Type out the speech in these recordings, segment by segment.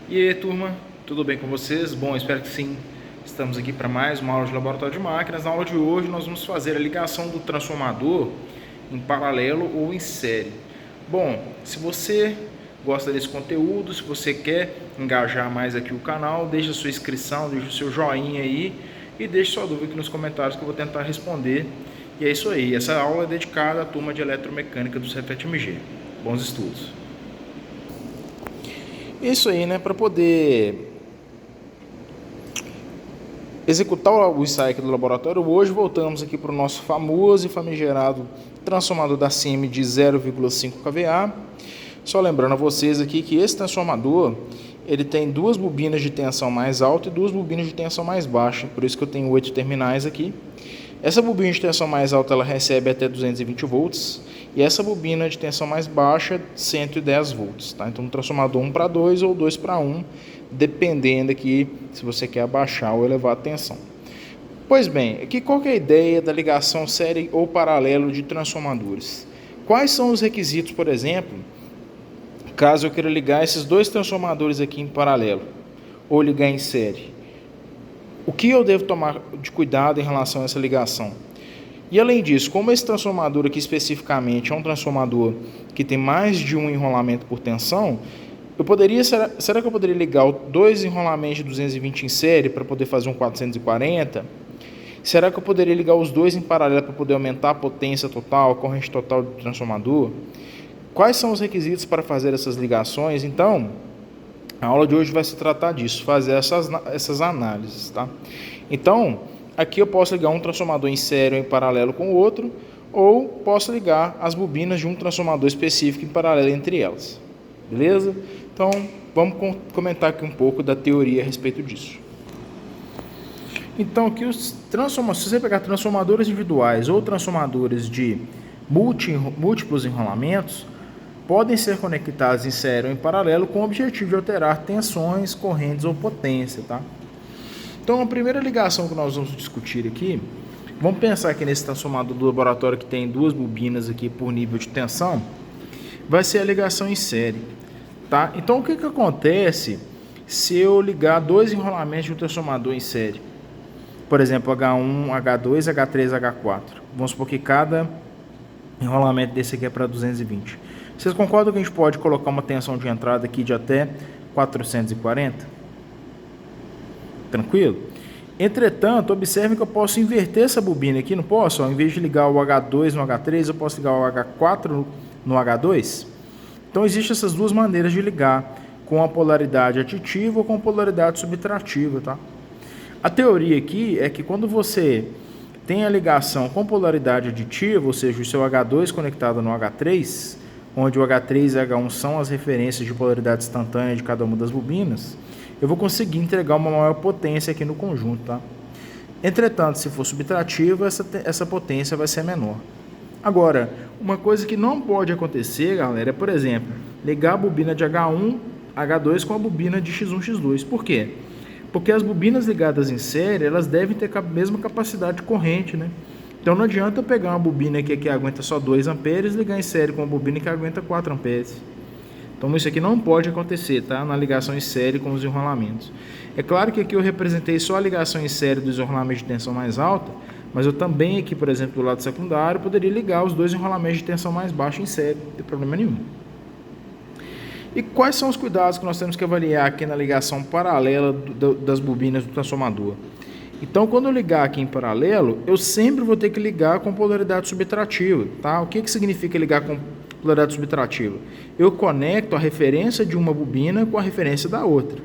E aí, turma, tudo bem com vocês? Bom, espero que sim. Estamos aqui para mais uma aula de laboratório de máquinas. Na aula de hoje nós vamos fazer a ligação do transformador em paralelo ou em série. Bom, se você gosta desse conteúdo, se você quer engajar mais aqui o canal, deixa a sua inscrição, deixa o seu joinha aí e deixe sua dúvida aqui nos comentários que eu vou tentar responder. E é isso aí, essa aula é dedicada à turma de eletromecânica do Cefet-MG. Bons estudos! Isso aí, né, para poder executar o ensaio aqui do laboratório, hoje voltamos aqui para o nosso famoso e famigerado transformador da CIM de 0,5 kVA. Só lembrando a vocês aqui que esse transformador, ele tem duas bobinas de tensão mais alta e duas bobinas de tensão mais baixa, por isso que eu tenho 8 terminais aqui. Essa bobina de tensão mais alta ela recebe até 220 volts e essa bobina de tensão mais baixa 110 volts, tá? Então, um transformador 1 para 2 ou 2 para 1, dependendo aqui se você quer abaixar ou elevar a tensão. Pois bem, aqui qual que é a ideia da ligação série ou paralelo de transformadores? Quais são os requisitos, por exemplo, caso eu queira ligar esses dois transformadores aqui em paralelo ou ligar em série? O que eu devo tomar de cuidado em relação a essa ligação? E além disso, como esse transformador aqui especificamente é um transformador que tem mais de um enrolamento por tensão, será que eu poderia ligar dois enrolamentos de 220 em série para poder fazer um 440? Será que eu poderia ligar os dois em paralelo para poder aumentar a potência total, a corrente total do transformador? Quais são os requisitos para fazer essas ligações? Então, a aula de hoje vai se tratar disso, fazer essas análises, tá? Então, aqui eu posso ligar um transformador em série ou em paralelo com o outro, ou posso ligar as bobinas de um transformador específico em paralelo entre elas. Beleza? Então, vamos comentar aqui um pouco da teoria a respeito disso. Então, aqui se você pegar transformadores individuais ou transformadores de múltiplos enrolamentos, podem ser conectados em série ou em paralelo com o objetivo de alterar tensões, correntes ou potência, tá? Então, a primeira ligação que nós vamos discutir aqui, vamos pensar aqui nesse transformador do laboratório que tem duas bobinas aqui por nível de tensão, vai ser a ligação em série, tá? Então, o que acontece se eu ligar dois enrolamentos de um transformador em série? Por exemplo, H1, H2, H3, H4. Vamos supor que cada enrolamento desse aqui é para 220. Vocês concordam que a gente pode colocar uma tensão de entrada aqui de até 440? Tranquilo? Entretanto, observe que eu posso inverter essa bobina aqui, não posso? Ao invés de ligar o H2 no H3, eu posso ligar o H4 no H2? Então, existem essas duas maneiras de ligar, com a polaridade aditiva ou com a polaridade subtrativa, tá? A teoria aqui é que quando você tem a ligação com polaridade aditiva, ou seja, o seu H2 conectado no H3, onde o H3 e H1 são as referências de polaridade instantânea de cada uma das bobinas, eu vou conseguir entregar uma maior potência aqui no conjunto, tá? Entretanto, se for subtrativa, essa potência vai ser menor. Agora, uma coisa que não pode acontecer, galera, é, por exemplo, ligar a bobina de H1, H2 com a bobina de X1, X2. Por quê? Porque as bobinas ligadas em série, elas devem ter a mesma capacidade de corrente, né? Então não adianta eu pegar uma bobina aqui que aguenta só 2 amperes e ligar em série com uma bobina que aguenta 4 amperes. Então isso aqui não pode acontecer, tá? Na ligação em série com os enrolamentos. É claro que aqui eu representei só a ligação em série dos enrolamentos de tensão mais alta, mas eu também aqui, por exemplo, do lado secundário, poderia ligar os dois enrolamentos de tensão mais baixa em série, não tem problema nenhum. E quais são os cuidados que nós temos que avaliar aqui na ligação paralela das bobinas do transformador? Então, quando eu ligar aqui em paralelo, eu sempre vou ter que ligar com polaridade subtrativa, tá? O que significa ligar com polaridade subtrativa? Eu conecto a referência de uma bobina com a referência da outra.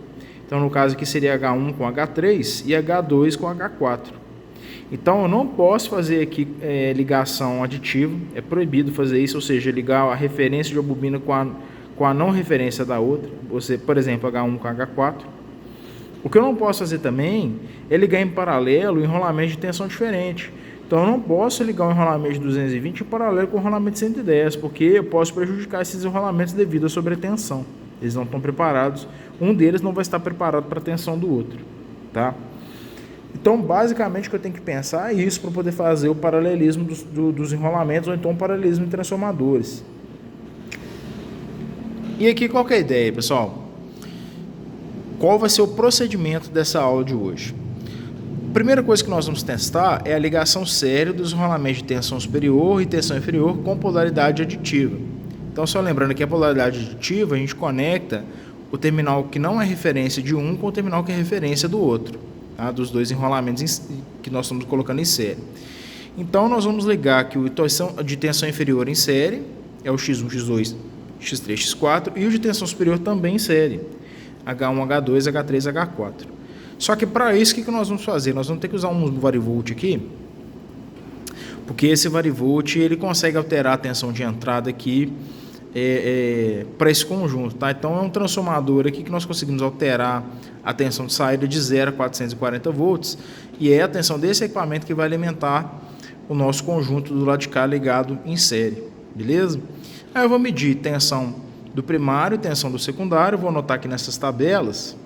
Então, no caso aqui seria H1 com H3 e H2 com H4. Então, eu não posso fazer aqui ligação aditiva, é proibido fazer isso, ou seja, ligar a referência de uma bobina com a não referência da outra, você, por exemplo, H1 com H4. O que eu não posso fazer também é ligar em paralelo enrolamento de tensão diferente. Então, eu não posso ligar um enrolamento de 220 em paralelo com o enrolamento de 110, porque eu posso prejudicar esses enrolamentos devido à sobretensão. Eles não estão preparados, um deles não vai estar preparado para a tensão do outro, tá? Então, basicamente, o que eu tenho que pensar é isso para poder fazer o paralelismo dos enrolamentos ou então o paralelismo de transformadores. E aqui, qual que é a ideia, pessoal? qual vai ser o procedimento dessa aula de hoje? A primeira coisa que nós vamos testar é a ligação série dos rolamentos de tensão superior e tensão inferior com polaridade aditiva. Então, só lembrando que a polaridade aditiva, a gente conecta o terminal que não é referência de um com o terminal que é referência do outro, tá? Dos dois enrolamentos que nós estamos colocando em série. Então, nós vamos ligar aqui o de tensão inferior em série, é o X1, X2, X3, X4, e o de tensão superior também em série, H1, H2, H3, H4. Só que para isso, o que nós vamos fazer? Nós vamos ter que usar um varivolt aqui, porque esse varivolt ele consegue alterar a tensão de entrada aqui para esse conjunto, tá? Então é um transformador aqui que nós conseguimos alterar a tensão de saída de 0 a 440 volts, e é a tensão desse equipamento que vai alimentar o nosso conjunto do lado de cá ligado em série, beleza? Aí eu vou medir tensão do primário e tensão do secundário, vou anotar aqui nessas tabelas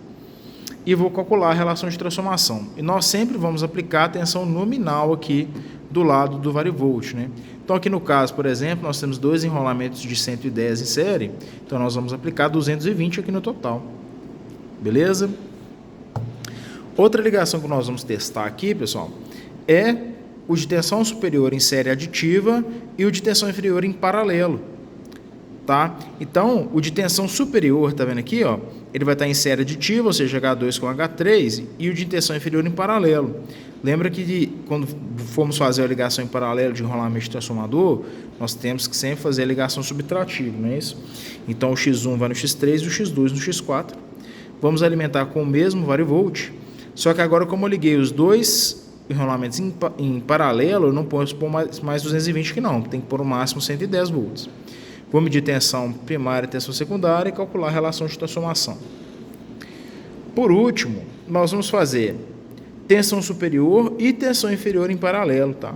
e vou calcular a relação de transformação. E nós sempre vamos aplicar a tensão nominal aqui do lado do varivolt, né? Então aqui no caso, por exemplo, nós temos dois enrolamentos de 110 em série, então nós vamos aplicar 220 aqui no total, beleza? Outra ligação que nós vamos testar aqui, pessoal, é o de tensão superior em série aditiva e o de tensão inferior em paralelo, tá? Então, o de tensão superior, tá vendo aqui, ó, ele vai estar em série aditiva, ou seja, H2 com H3, e o de tensão inferior em paralelo. Lembra que quando formos fazer a ligação em paralelo de enrolamento de transformador, nós temos que sempre fazer a ligação subtrativa, não é isso? Então, o X1 vai no X3 e o X2 no X4. Vamos alimentar com o mesmo varivolt, só que agora, como eu liguei os dois enrolamentos em paralelo, eu não posso pôr mais 220 aqui não, tem que pôr o máximo 110 volts. Vou medir tensão primária e tensão secundária e calcular a relação de transformação. Por último, nós vamos fazer tensão superior e tensão inferior em paralelo, tá?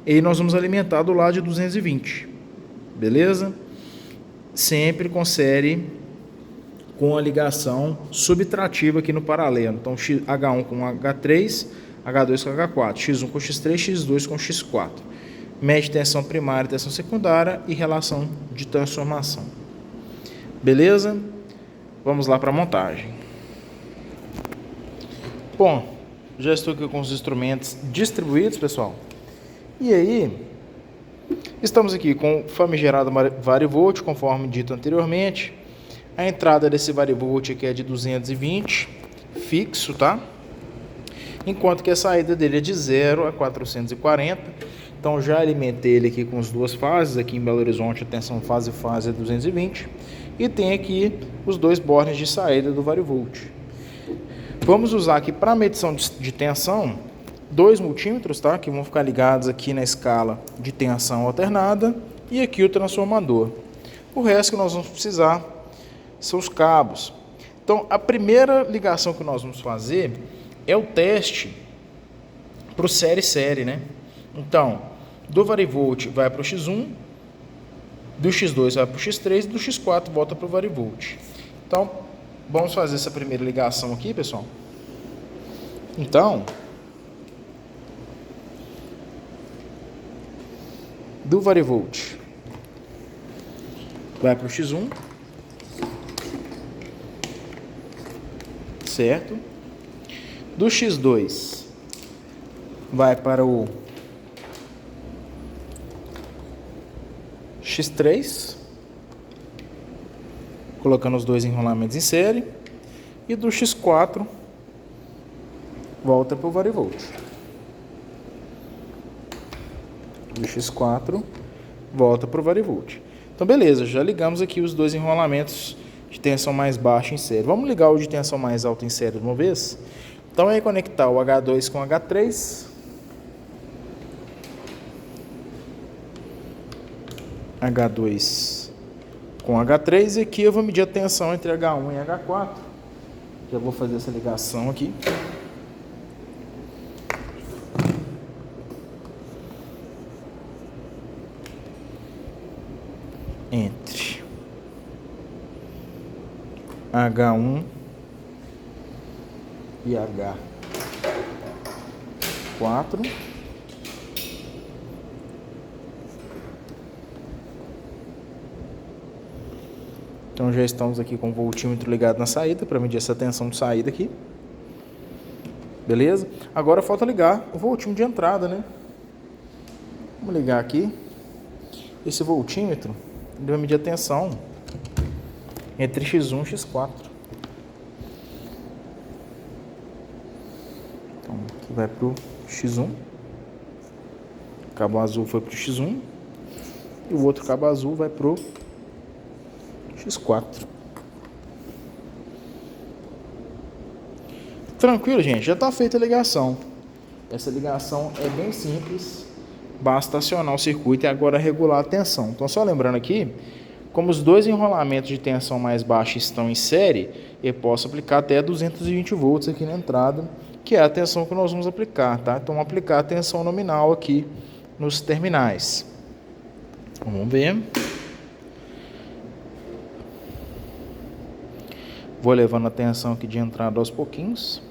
E aí nós vamos alimentar do lado de 220, beleza? Sempre com série com a ligação subtrativa aqui no paralelo. Então, H1 com H3, H2 com H4, X1 com X3, X2 com X4. Mede tensão primária e tensão secundária e relação de transformação. Beleza? Vamos lá para a montagem. Bom, já estou aqui com os instrumentos distribuídos, pessoal. E aí, estamos aqui com o famigerado varivolt, conforme dito anteriormente. A entrada desse varivolt aqui é de 220, fixo, tá? Enquanto que a saída dele é de 0 a 440. Então, já alimentei ele aqui com as duas fases. Aqui em Belo Horizonte, a tensão fase é 220. E tem aqui os dois bornes de saída do varivolt. Vamos usar aqui para medição de tensão, 2 multímetros, tá? Que vão ficar ligados aqui na escala de tensão alternada. E aqui o transformador. O resto que nós vamos precisar são os cabos. Então, a primeira ligação que nós vamos fazer é o teste para o série, né? Então, do varivolt vai para o X1, do X2 vai para o X3 e do X4 volta para o varivolt. Então, vamos fazer essa primeira ligação aqui, pessoal. Então, do varivolt vai para o X1, certo? Do X2 vai para o X3, colocando os dois enrolamentos em série, e do X4 volta para o varivolt. Do X4 volta para o varivolt. Então, beleza, já ligamos aqui os dois enrolamentos de tensão mais baixa em série. Vamos ligar o de tensão mais alta em série de uma vez? Então, é conectar o H2 com H3. H2 com H3, e aqui eu vou medir a tensão entre H1 e H4. Já vou fazer essa ligação aqui. Entre H1 e H4. Então já estamos aqui com o voltímetro ligado na saída para medir essa tensão de saída aqui. Beleza? Agora falta ligar o voltímetro de entrada, né? Vamos ligar aqui. Esse voltímetro ele vai medir a tensão entre X1 e X4. Então aqui vai para o X1. O cabo azul foi para o X1. E o outro cabo azul vai para o X4. Tranquilo, gente, já está feita a ligação. Essa ligação é bem simples, basta acionar o circuito e agora regular a tensão. Então, só lembrando aqui, como os dois enrolamentos de tensão mais baixa estão em série, eu posso aplicar até 220 volts aqui na entrada, que é a tensão que nós vamos aplicar, tá? Então, vamos aplicar a tensão nominal aqui nos terminais. Vamos ver. Vou levando a tensão aqui de entrada aos pouquinhos.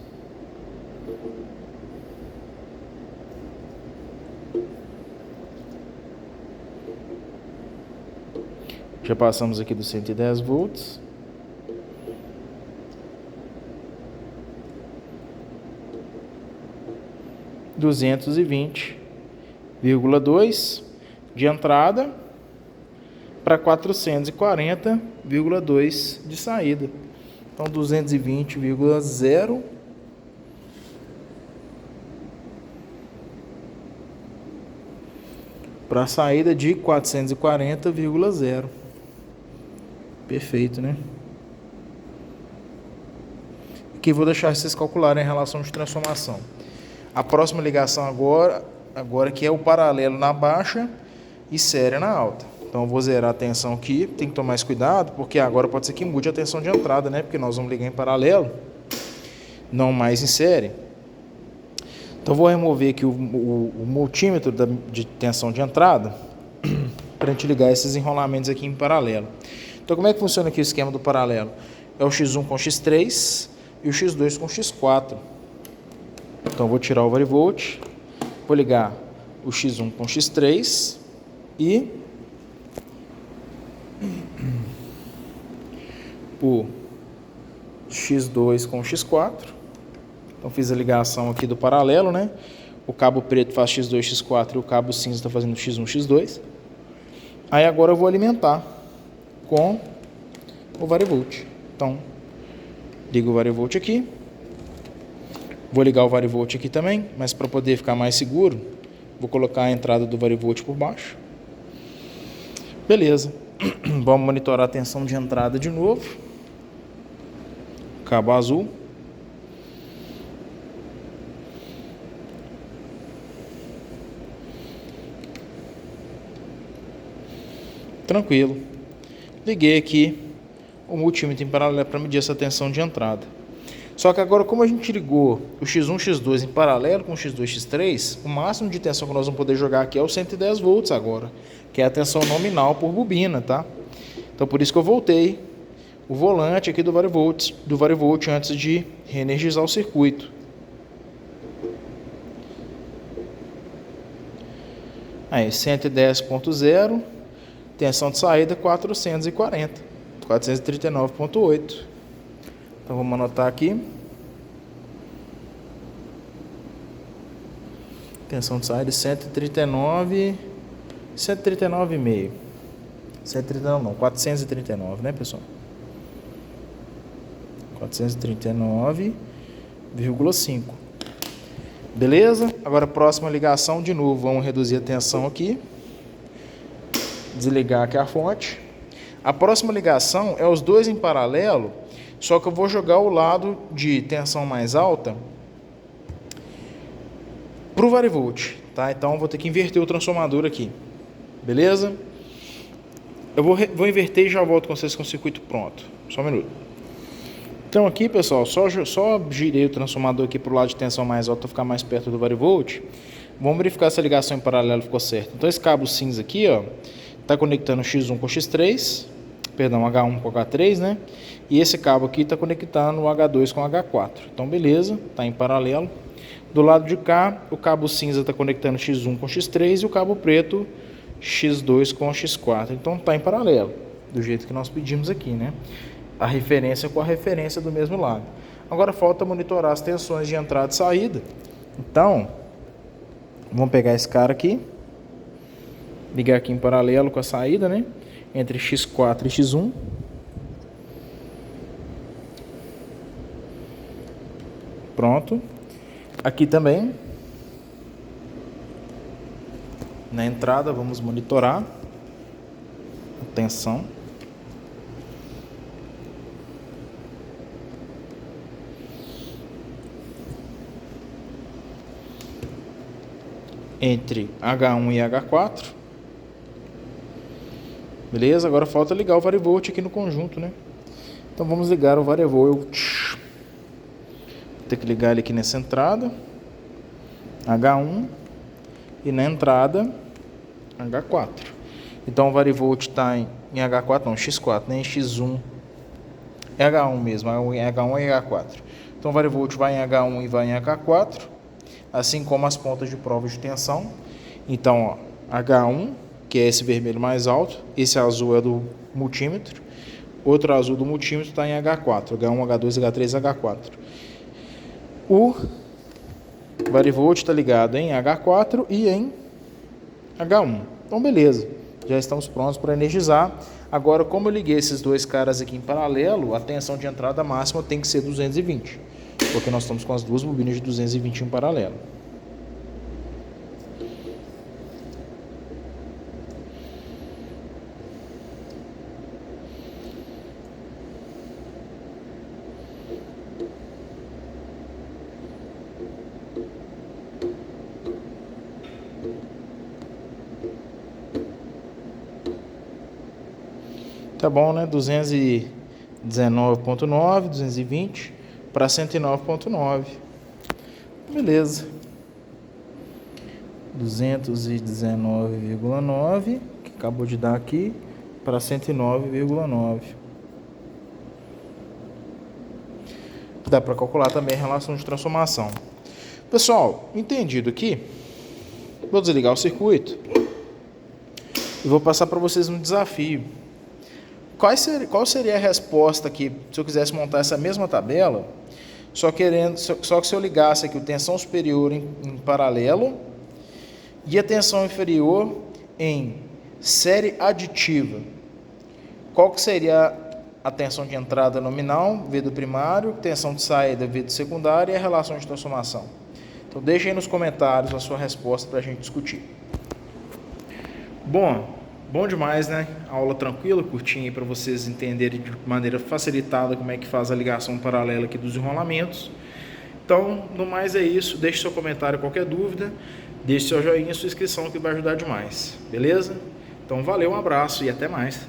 Já passamos aqui dos 110 volts. (220,2) de entrada para 440,2 de saída. Então 220,0 para a saída de 440,0. Perfeito, né? Aqui vou deixar vocês calcularem a relação de transformação. A próxima ligação agora que é o paralelo na baixa e série na alta. Então eu vou zerar a tensão aqui, tem que tomar mais cuidado, porque agora pode ser que mude a tensão de entrada, né? Porque nós vamos ligar em paralelo, não mais em série. Então eu vou remover aqui o multímetro de tensão de entrada para a gente ligar esses enrolamentos aqui em paralelo. Então como é que funciona aqui o esquema do paralelo? É o X1 com X3 e o X2 com X4. Então eu vou tirar o varivolt, vou ligar o X1 com X3 e o X2 com X4. Então fiz a ligação aqui do paralelo, né? O cabo preto faz X2, X4 e o cabo cinza está fazendo X1, X2. Aí agora eu vou alimentar com o varivolt. Então, ligo o varivolt aqui. Vou ligar o varivolt aqui também, mas para poder ficar mais seguro, vou colocar a entrada do varivolt por baixo. Beleza. Vamos monitorar a tensão de entrada de novo. Cabo azul. Tranquilo. Liguei aqui o multímetro em paralelo para medir essa tensão de entrada. Só que agora, como a gente ligou o X1, X2 em paralelo com o X2, X3, o máximo de tensão que nós vamos poder jogar aqui é os 110 volts agora, que é a tensão nominal por bobina, tá? Então, por isso que eu voltei o volante aqui do varivolt antes de reenergizar o circuito. Aí, 110.0, tensão de saída 439.8. Então vamos anotar aqui. Tensão de saída 139,5. 139 não, 439, né, pessoal? 439,5. Beleza? Agora próxima ligação de novo, vamos reduzir a tensão aqui. Desligar aqui a fonte. A próxima ligação é os dois em paralelo, só que eu vou jogar o lado de tensão mais alta para o varivolt, tá? Então eu vou ter que inverter o transformador aqui, beleza? Eu vou inverter e já volto com vocês com o circuito pronto. Só um minuto. Então aqui, pessoal, só girei o transformador aqui para o lado de tensão mais alta para ficar mais perto do varivolt. Vamos verificar se a ligação em paralelo ficou certa. Então esse cabo cinza aqui, ó, está conectando X1 com X3, perdão, H1 com H3, né? E esse cabo aqui está conectando o H2 com H4. Então, beleza, está em paralelo. Do lado de cá, o cabo cinza está conectando X1 com X3 e o cabo preto X2 com X4. Então, está em paralelo. do jeito que nós pedimos aqui, né? A referência com a referência do mesmo lado. Agora falta monitorar as tensões de entrada e saída. Então, vamos pegar esse cara aqui, ligar aqui em paralelo com a saída, né? Entre X4 e X1. Pronto. Aqui também, na entrada, vamos monitorar a tensão. Entre H1 e H4. Beleza? Agora falta ligar o varivolt aqui no conjunto, né? Então vamos ligar o varivolt. Vou ter que ligar ele aqui nessa entrada, H1, e na entrada, H4. Então o varivolt está em H4, não, X4, nem X1. É H1 mesmo, H1 e H4. Então o varivolt vai em H1 e vai em H4, assim como as pontas de prova de tensão. Então, ó, H1, que é esse vermelho mais alto, esse azul é do multímetro, outro azul do multímetro está em H4, H1, H2, H3, H4. O varivolt está ligado em H4 e em H1. Então, beleza. Já estamos prontos para energizar. Agora, como eu liguei esses dois caras aqui em paralelo, a tensão de entrada máxima tem que ser 220. Porque nós estamos com as duas bobinas de 220 em paralelo. Tá bom, né? 219.9, 220 para 109.9. Beleza. 219,9, que acabou de dar aqui, para 109,9. Dá para calcular também a relação de transformação. Pessoal, entendido aqui? Vou desligar o circuito e vou passar para vocês um desafio. Qual seria a resposta aqui se eu quisesse montar essa mesma tabela, só que se eu ligasse aqui o tensão superior em paralelo e a tensão inferior em série aditiva? Qual que seria a tensão de entrada nominal, V do primário, tensão de saída, V do secundário, e a relação de transformação? Então deixe aí nos comentários a sua resposta para a gente discutir. Bom demais, né? Aula tranquila, curtinha aí para vocês entenderem de maneira facilitada como é que faz a ligação paralela aqui dos enrolamentos. Então, no mais é isso. Deixe seu comentário, qualquer dúvida. Deixe seu joinha e sua inscrição que vai ajudar demais. Beleza? Então, valeu, um abraço e até mais.